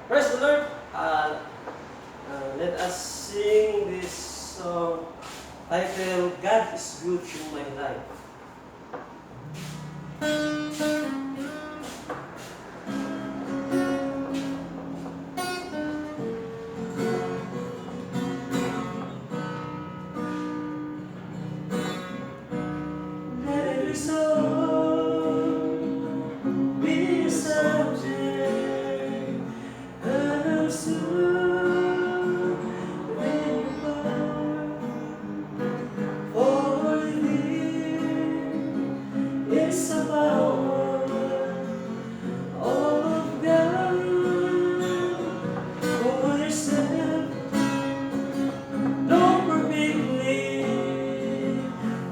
Praise the Lord. Let us sing this song titled God is Good in My Life. Let every song be a subject of song in your heart. For thee is the power of God for yourself. Know perfectly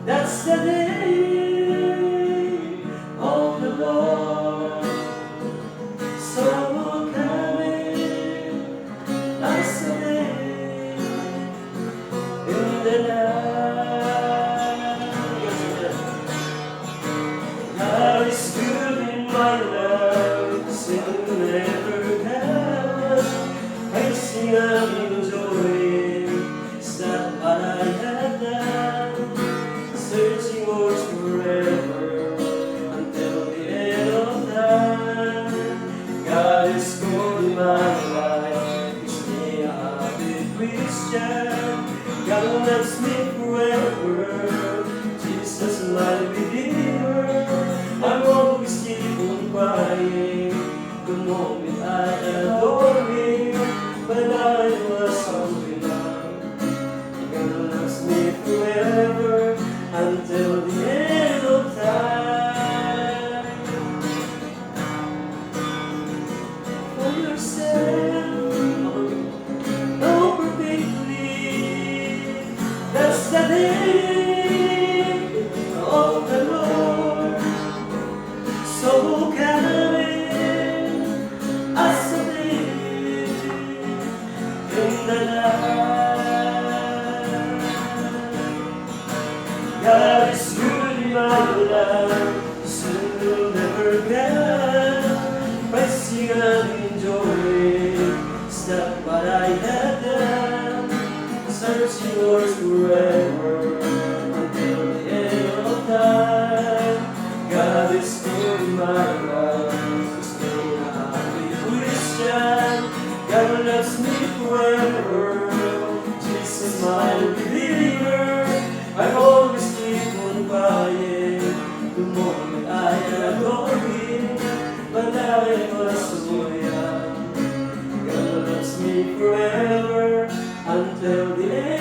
that's the day of the Lord. So coming, that's the day in the night. God is good in my life, sin never has. I sing and enjoy, it's not what I have done. Searching was forever until the end of time. God is good in my life, each day I'll be Christian. God loves me forever, Jesus my Redeemer. I'm always keep on crying the moment I adore Him, but I was only young. God loves me forever until the end of time. For yourself, know perfectly that's the day of the Lord. So coming as a day in the night. God is good in my life, sin will never get. Pressing and enjoying, it's not what I had done. Searching Lord forever until the end of time. God is good in my life, stay a happy Christian. God loves me forever, Jesus my Redeemer. I'm always keep on crying the moment I adore Him, but now it was so young. God loves me forever until the end.